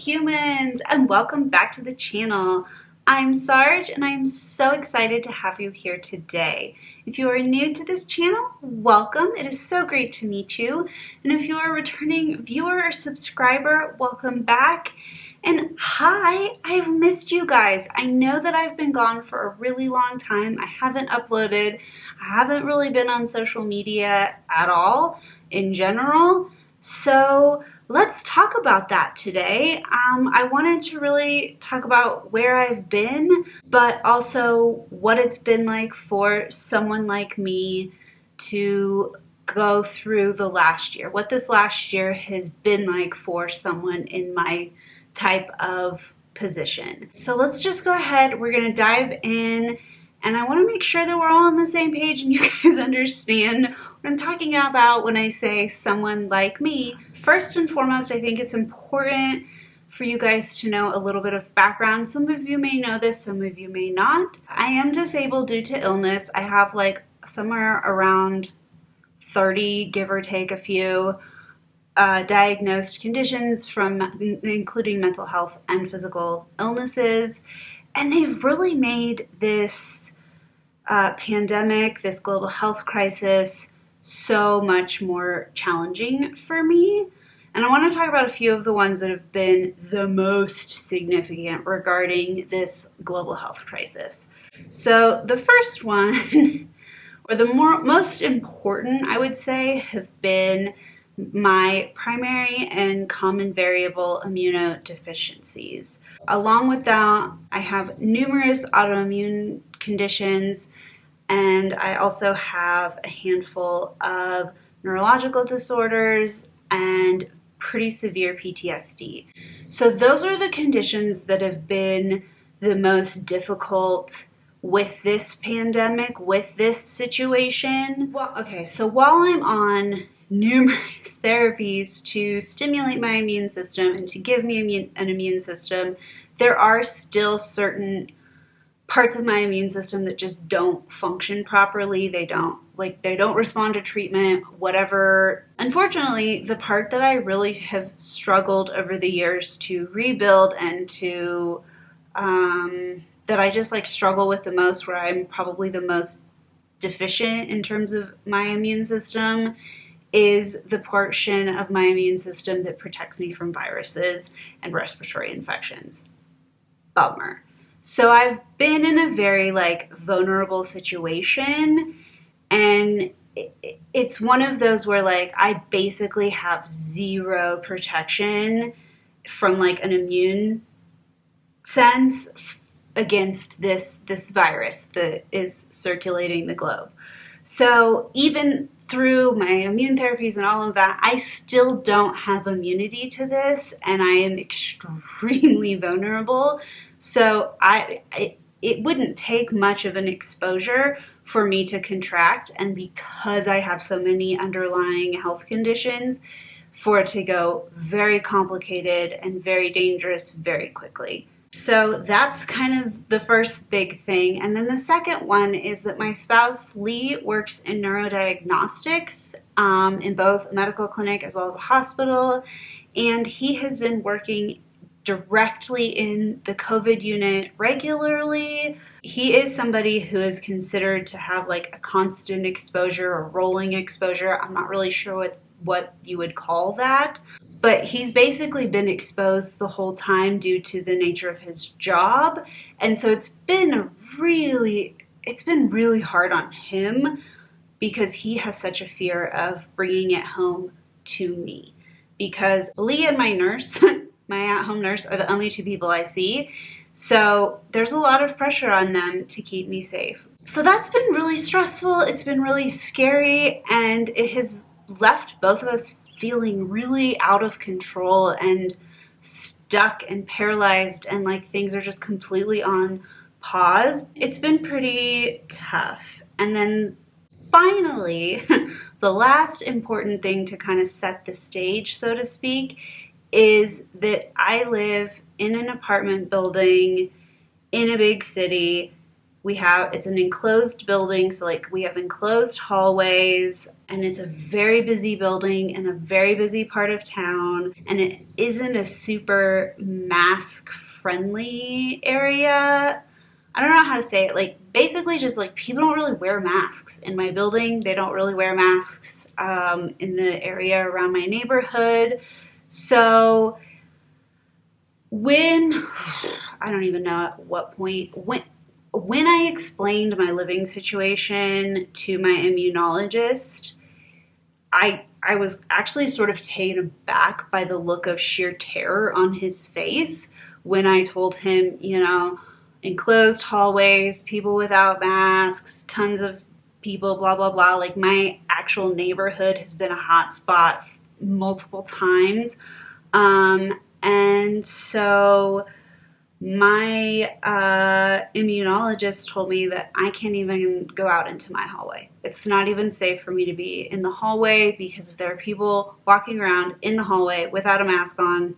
humans, and welcome back to the channel. I'm Sarge and I'm so excited to have you here today. If you are new to this channel, welcome. It is so great to meet you. And if you are a returning viewer or subscriber, welcome back. And hi, I've missed you guys. I know that I've been gone for a really long time. I haven't uploaded. I haven't really been on social media at all in general. So let's talk about that today. I wanted to really talk about where I've been, but also what it's been like for someone like me to go through the last year, what this last year has been like for someone in my type of position. So let's just go ahead. We're going to dive in, and I want to make sure that we're all on the same page and you guys understand what I'm talking about when I say someone like me. First and foremost, I think it's important for you guys to know a little bit of background. Some of you may know this, some of you may not. I am disabled due to illness. I have like somewhere around 30, give or take a few, diagnosed conditions from including mental health and physical illnesses. And they've really made this pandemic, this global health crisis, so much more challenging for me. And I want to talk about a few of the ones that have been the most significant regarding this global health crisis. So the first one, or the most important, I would say, have been my primary and common variable immunodeficiencies. Along with that, I have numerous autoimmune conditions, and I also have a handful of neurological disorders and pretty severe PTSD. So those are the conditions that have been the most difficult with this pandemic, with this situation. Well, okay, so while I'm on numerous therapies to stimulate my immune system and to give me an immune system, there are still certain parts of my immune system that just don't function properly. They don't respond to treatment, whatever. Unfortunately, the part that I really have struggled over the years to rebuild and to that I just struggle with the most, where I'm probably the most deficient in terms of my immune system, is the portion of my immune system that protects me from viruses and respiratory infections. Bummer. So I've been in a very vulnerable situation, and it's one of those where I basically have zero protection from an immune sense against this virus that is circulating the globe. So even through my immune therapies and all of that, I still don't have immunity to this, and I am extremely vulnerable. So it wouldn't take much of an exposure for me to contract, and because I have so many underlying health conditions, for it to go very complicated and very dangerous very quickly. So that's kind of the first big thing. And then the second one is that my spouse, Lee, works in neurodiagnostics in both a medical clinic as well as a hospital. And he has been working directly in the COVID unit regularly. He is somebody who is considered to have a constant exposure or rolling exposure. I'm not really sure what you would call that. But he's basically been exposed the whole time due to the nature of his job. And so it's been really hard on him because he has such a fear of bringing it home to me. Because Lee and my nurse, my at-home nurse, are the only two people I see. So there's a lot of pressure on them to keep me safe. So that's been really stressful. It's been really scary, and it has left both of us feeling really out of control and stuck and paralyzed, and things are just completely on pause. It's been pretty tough. And then finally, the last important thing to kind of set the stage, so to speak, is that I live in an apartment building in a big city It's an enclosed building, so like we have enclosed hallways, and it's a very busy building in a very busy part of town, and it isn't a super mask friendly area. I don't know how to say it. Like basically just like people don't really wear masks in my building. They don't really wear masks in the area around my neighborhood. So when I don't even know at what point when I explained my living situation to my immunologist, I was actually sort of taken aback by the look of sheer terror on his face when I told him, enclosed hallways, people without masks, tons of people, blah, blah, blah. Like my actual neighborhood has been a hot spot multiple times. And so my immunologist told me that I can't even go out into my hallway. It's not even safe for me to be in the hallway because if there are people walking around in the hallway without a mask on,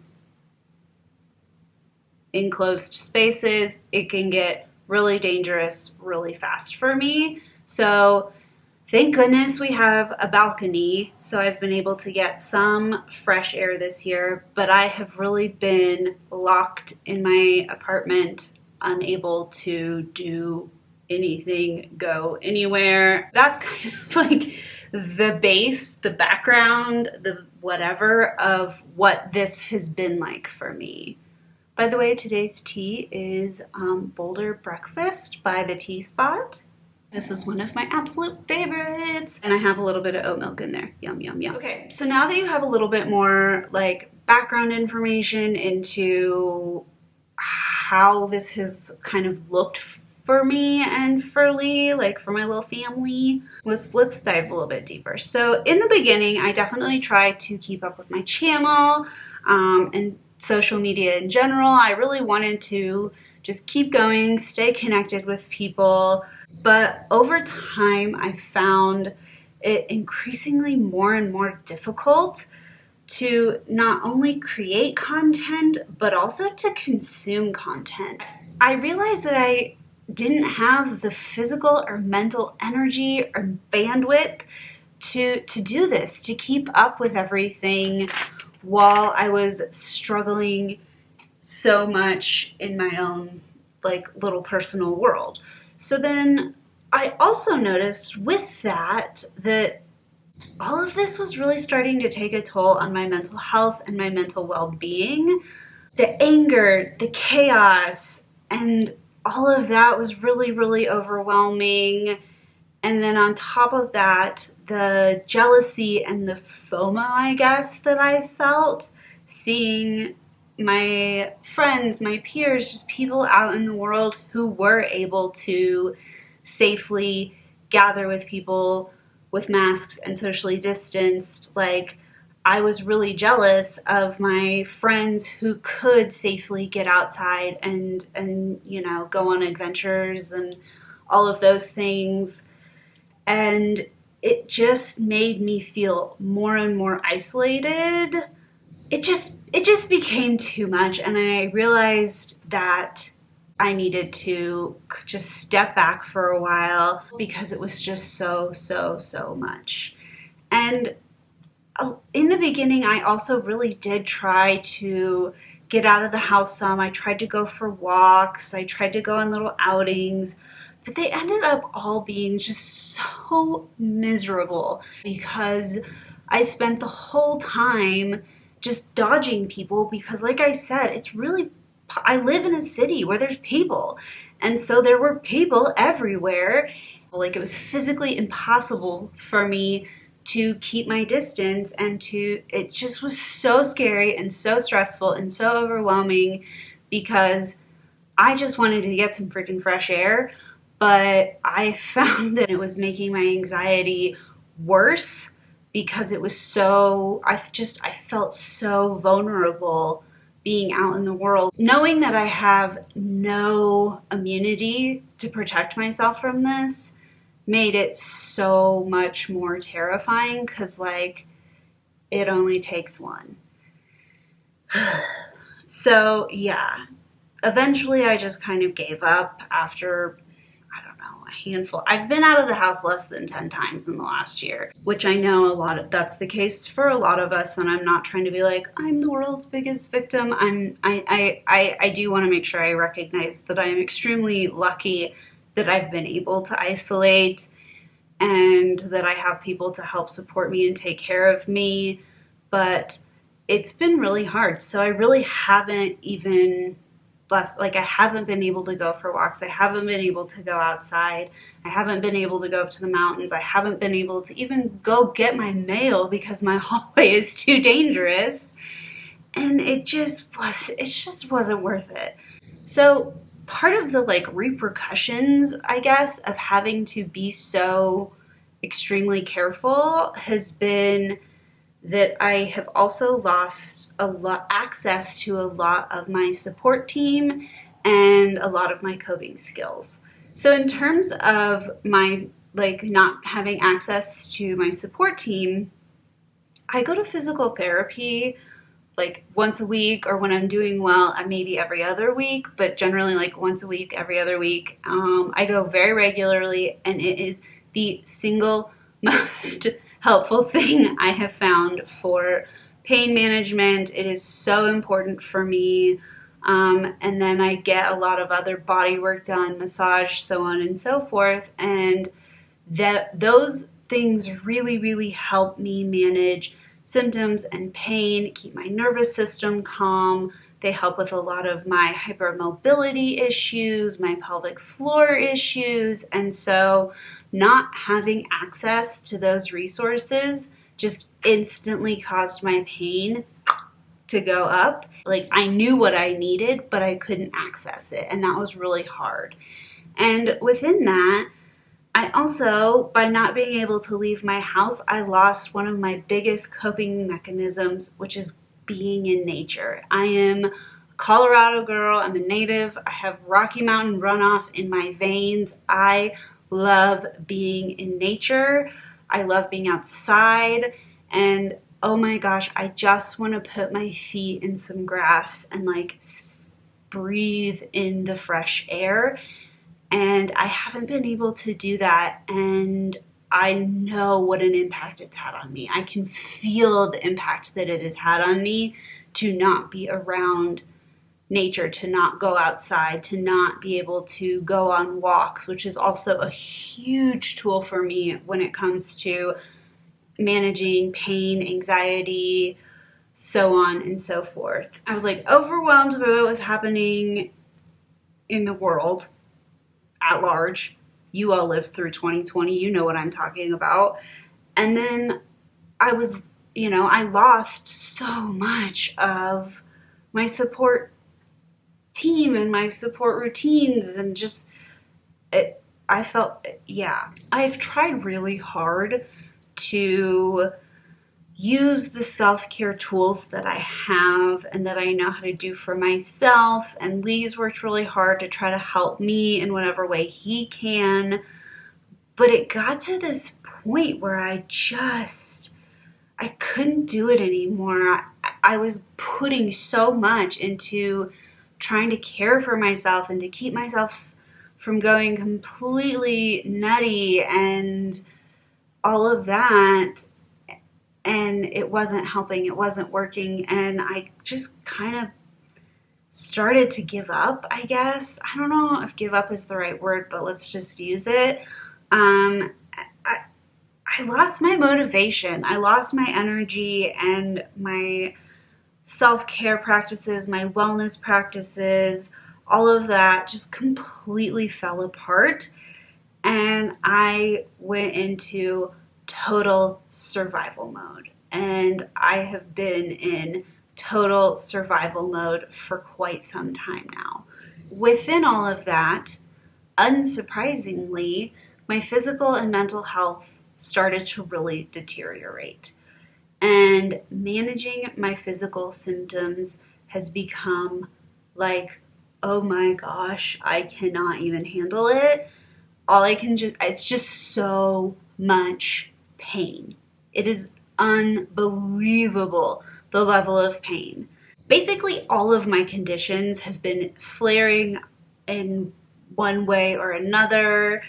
in closed spaces, it can get really dangerous really fast for me. So thank goodness we have a balcony, so I've been able to get some fresh air this year, but I have really been locked in my apartment, unable to do anything, go anywhere. That's kind of like the base, the background, the whatever of what this has been like for me. By the way, today's tea is Boulder Breakfast by the Tea Spot. This is one of my absolute favorites. And I have a little bit of oat milk in there. Yum, yum, yum. Okay, so now that you have a little bit more like background information into how this has kind of looked for me and for Lee, like for my little family, let's dive a little bit deeper. So in the beginning, I definitely tried to keep up with my channel and social media in general. I really wanted to just keep going, stay connected with people. But over time, I found it increasingly more and more difficult to not only create content, but also to consume content. I realized that I didn't have the physical or mental energy or bandwidth to do this, to keep up with everything while I was struggling so much in my own like little personal world. So then I also noticed with that all of this was really starting to take a toll on my mental health and my mental well-being. The anger, the chaos, and all of that was really, really overwhelming. And then on top of that, the jealousy and the FOMO, I guess, that I felt seeing my friends, my peers, just people out in the world who were able to safely gather with people with masks and socially distanced. Like, I was really jealous of my friends who could safely get outside and go on adventures and all of those things. And it just made me feel more and more isolated. It just became too much, and I realized that I needed to just step back for a while because it was just so much. And in the beginning, I also really did try to get out of the house some. I tried to go for walks. I tried to go on little outings, but they ended up all being just so miserable because I spent the whole time just dodging people because, like I said, I live in a city where there's people. And so there were people everywhere. Like, it was physically impossible for me to keep my distance, and it just was so scary and so stressful and so overwhelming because I just wanted to get some freaking fresh air. But I found that it was making my anxiety worse because it was I felt so vulnerable being out in the world. Knowing that I have no immunity to protect myself from this made it so much more terrifying because, like, it only takes one. So, yeah. Eventually, I just kind of gave up after, I don't know, a handful. I've been out of the house less than 10 times in the last year, which I know that's the case for a lot of us, and I'm not trying to be like, I'm the world's biggest victim. I do want to make sure I recognize that I am extremely lucky that I've been able to isolate and that I have people to help support me and take care of me, but it's been really hard. So I really haven't even left, like I haven't been able to go for walks. I haven't been able to go outside. I haven't been able to go up to the mountains. I haven't been able to even go get my mail because my hallway is too dangerous. And it just wasn't worth it. So part of the like repercussions, I guess, of having to be so extremely careful has been that I have also lost a lot access to a lot of my support team and a lot of my coping skills. So in terms of my like not having access to my support team, I go to physical therapy like once a week, or when I'm doing well, maybe every other week, but generally like once a week, every other week. I go very regularly, and it is the single most helpful thing I have found for pain management. It is so important for me. And then I get a lot of other body work done, massage, so on and so forth. And those things really, really help me manage symptoms and pain, keep my nervous system calm. They help with a lot of my hypermobility issues, my pelvic floor issues, and so not having access to those resources just instantly caused my pain to go up. Like I knew what I needed, but I couldn't access it, and that was really hard. And within that, I also, by not being able to leave my house, I lost one of my biggest coping mechanisms, which is being in nature. I am a Colorado girl. I'm a native. I have Rocky Mountain runoff in my veins. I love being in nature. I love being outside. And oh my gosh, I just want to put my feet in some grass and like breathe in the fresh air. And I haven't been able to do that, and I know what an impact it's had on me. I can feel the impact that it has had on me to not be around nature, to not go outside, to not be able to go on walks, which is also a huge tool for me when it comes to managing pain, anxiety, so on and so forth. I was like overwhelmed by what was happening in the world at large. You all lived through 2020. You know what I'm talking about. And then I was, I lost so much of my support team and my support routines, and just, I felt, I've tried really hard to use the self-care tools that I have and that I know how to do for myself. And Lee's worked really hard to try to help me in whatever way he can. But it got to this point where I couldn't do it anymore. I was putting so much into trying to care for myself and to keep myself from going completely nutty and all of that. And it wasn't helping, it wasn't working, and I just kind of started to give up, I guess. I don't know if give up is the right word, but let's just use it. I lost my motivation. I lost my energy, and my self-care practices, my wellness practices, all of that just completely fell apart. And I went into total survival mode. And I have been in total survival mode for quite some time now. Within all of that, unsurprisingly, my physical and mental health started to really deteriorate. And managing my physical symptoms has become like, oh my gosh, I cannot even handle it. It's just so much pain. It is unbelievable, the level of pain. Basically, all of my conditions have been flaring in one way or another.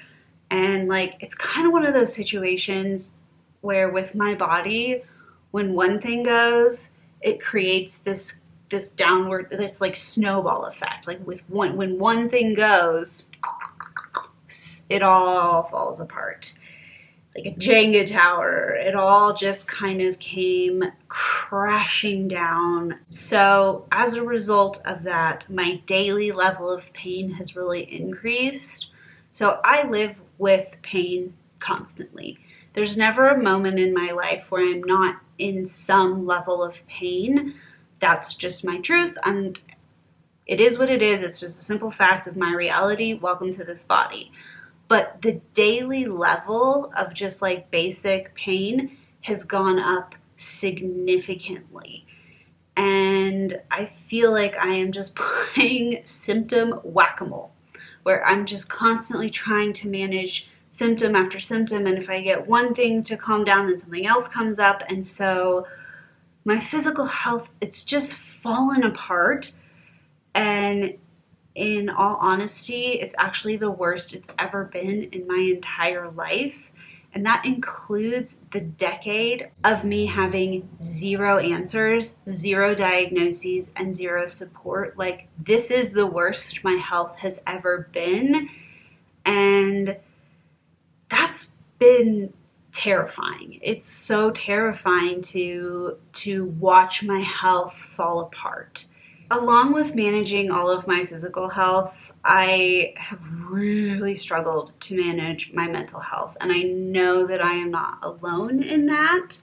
And like, it's kind of one of those situations where with my body, when one thing goes, it creates this downward, this like snowball effect. Like when one thing goes, it all falls apart. Like a Jenga tower, it all just kind of came crashing down. So as a result of that, my daily level of pain has really increased. So I live with pain constantly. There's never a moment in my life where I'm not in some level of pain. That's just my truth. It is what it is. It's just a simple fact of my reality. Welcome to this body. But the daily level of just like basic pain has gone up significantly. And I feel like I am just playing symptom whack-a-mole, where I'm just constantly trying to manage symptom after symptom. And if I get one thing to calm down, then something else comes up. And so my physical health, it's just fallen apart. And in all honesty, it's actually the worst it's ever been in my entire life. And that includes the decade of me having zero answers, zero diagnoses, and zero support. Like, this is the worst my health has ever been. And that's been terrifying. It's so terrifying to watch my health fall apart. Along with managing all of my physical health, I have really struggled to manage my mental health, and I know that I am not alone in that.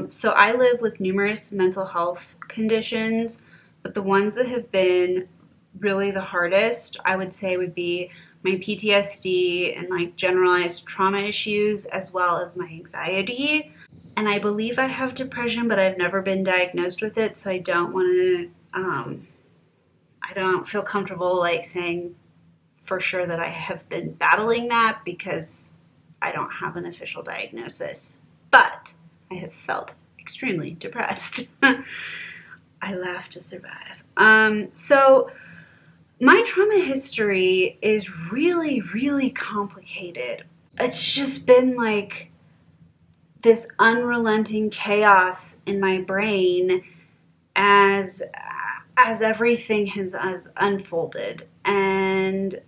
So I live with numerous mental health conditions, but the ones that have been really the hardest, I would say, would be my PTSD and like generalized trauma issues, as well as my anxiety. And I believe I have depression, but I've never been diagnosed with it, so I don't want to, I don't feel comfortable like saying for sure that I have been battling that because I don't have an official diagnosis. But I have felt extremely depressed. I laugh to survive. So my trauma history is really, really complicated. It's just been like this unrelenting chaos in my brain as everything has unfolded. And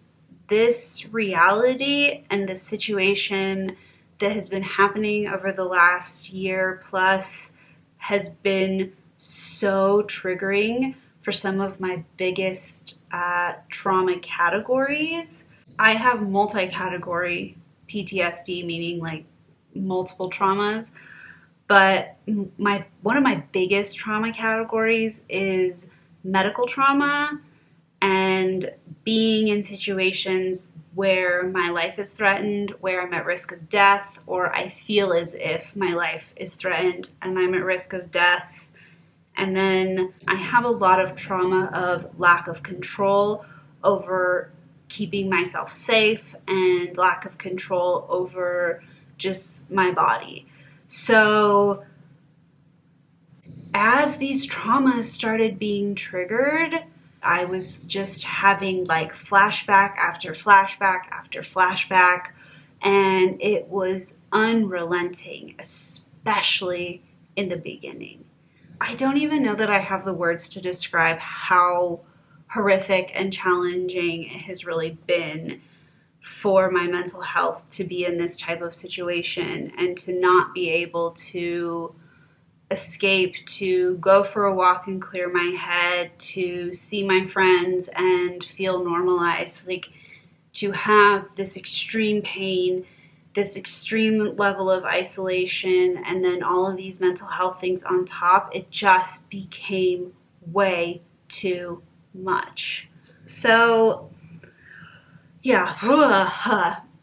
this reality and the situation that has been happening over the last year plus has been so triggering for some of my biggest trauma categories. I have multi-category PTSD, meaning like multiple traumas, but one of my biggest trauma categories is medical trauma and being in situations where my life is threatened, where I'm at risk of death, or I feel as if my life is threatened and I'm at risk of death. And then I have a lot of trauma of lack of control over keeping myself safe and lack of control over just my body. So as these traumas started being triggered, I was just having like flashback after flashback after flashback, and it was unrelenting, especially in the beginning. I don't even know that I have the words to describe how horrific and challenging it has really been for my mental health to be in this type of situation and to not be able to escape, to go for a walk and clear my head, to see my friends and feel normalized, like to have this extreme pain, this extreme level of isolation, and then all of these mental health things on top. It just became way too much. So yeah,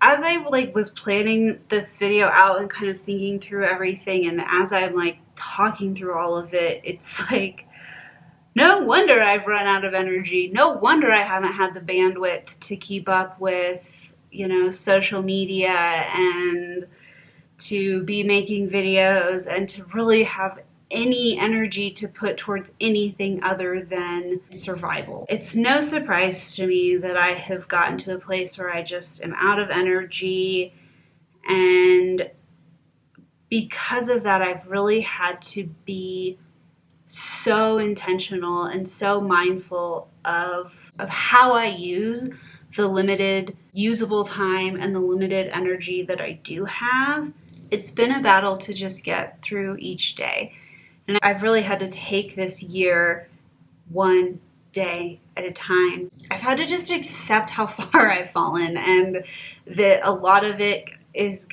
as I like was planning this video out and kind of thinking through everything, and as I'm like talking through all of it, it's like, no wonder I've run out of energy. No wonder I haven't had the bandwidth to keep up with, you know, social media and to be making videos and to really have any energy to put towards anything other than survival. It's no surprise to me that I have gotten to a place where I just am out of energy, and because of that, I've really had to be so intentional and so mindful of how I use the limited usable time and the limited energy that I do have. It's been a battle to just get through each day. And I've really had to take this year one day at a time. I've had to just accept how far I've fallen, and that a lot of it is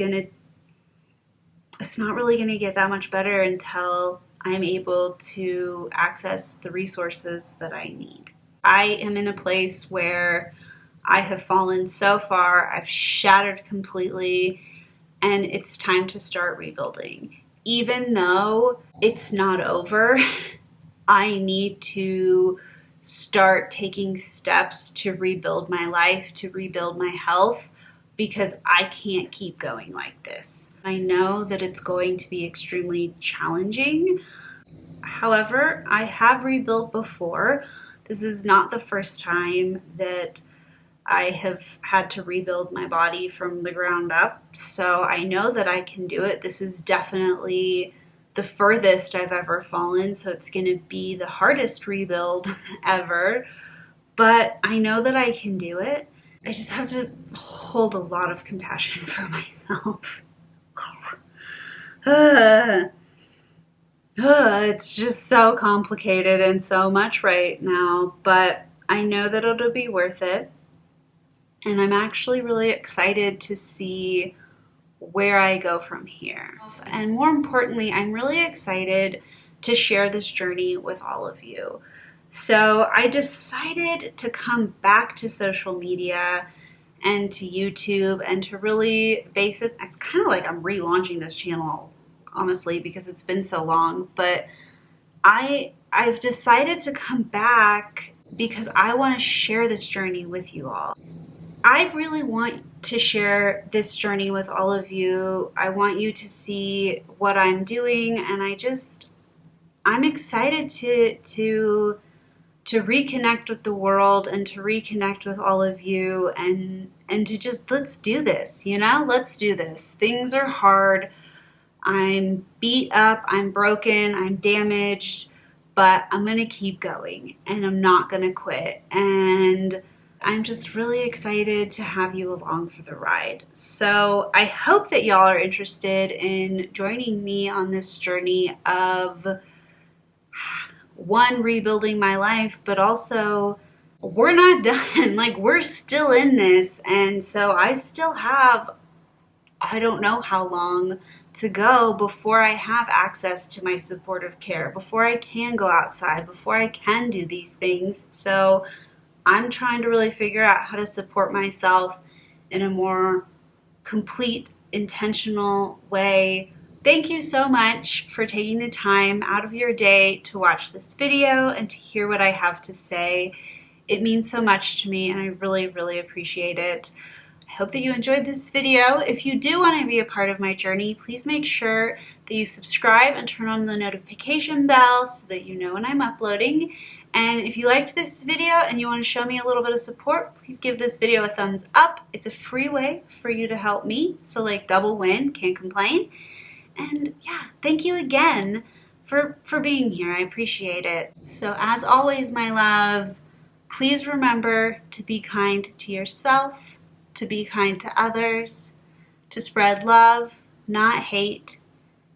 it's not really gonna get that much better until I'm able to access the resources that I need. I am in a place where I have fallen so far, I've shattered completely, and it's time to start rebuilding. Even though it's not over, I need to start taking steps to rebuild my life, to rebuild my health, because I can't keep going like this. I know that it's going to be extremely challenging. However, I have rebuilt before. This is not the first time that I have had to rebuild my body from the ground up, so I know that I can do it. This is definitely the furthest I've ever fallen, so it's going to be the hardest rebuild ever, but I know that I can do it. I just have to hold a lot of compassion for myself. It's just so complicated and so much right now, but I know that it'll be worth it. And I'm actually really excited to see where I go from here. And more importantly, I'm really excited to share this journey with all of you. So I decided to come back to social media and to YouTube and to really base it. It's kind of like I'm relaunching this channel, honestly, because it's been so long. But I've decided to come back because I want to share this journey with you all. I really want to share this journey with all of you. I want you to see what I'm doing, and I'm excited to reconnect with the world and to reconnect with all of you, and to just, let's do this, let's do this. Things are hard. I'm beat up, I'm broken, I'm damaged, but I'm gonna keep going, and I'm not gonna quit. And I'm just really excited to have you along for the ride. So I hope that y'all are interested in joining me on this journey of, one, rebuilding my life, but also we're not done. Like, we're still in this. And so I still have, I don't know how long to go before I have access to my supportive care, before I can go outside, before I can do these things. So I'm trying to really figure out how to support myself in a more complete, intentional way. Thank you so much for taking the time out of your day to watch this video and to hear what I have to say. It means so much to me, and I really, really appreciate it. I hope that you enjoyed this video. If you do want to be a part of my journey, please make sure that you subscribe and turn on the notification bell so that you know when I'm uploading. And if you liked this video and you want to show me a little bit of support, please give this video a thumbs up. It's a free way for you to help me. So, like, double win, can't complain. And yeah, thank you again for being here. I appreciate it. So as always, my loves, please remember to be kind to yourself, to be kind to others, to spread love, not hate,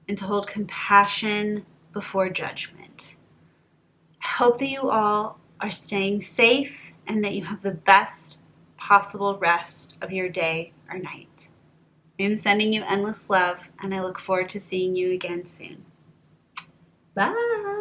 and to hold compassion before judgment. I hope that you all are staying safe and that you have the best possible rest of your day or night. I'm sending you endless love, and I look forward to seeing you again soon. Bye!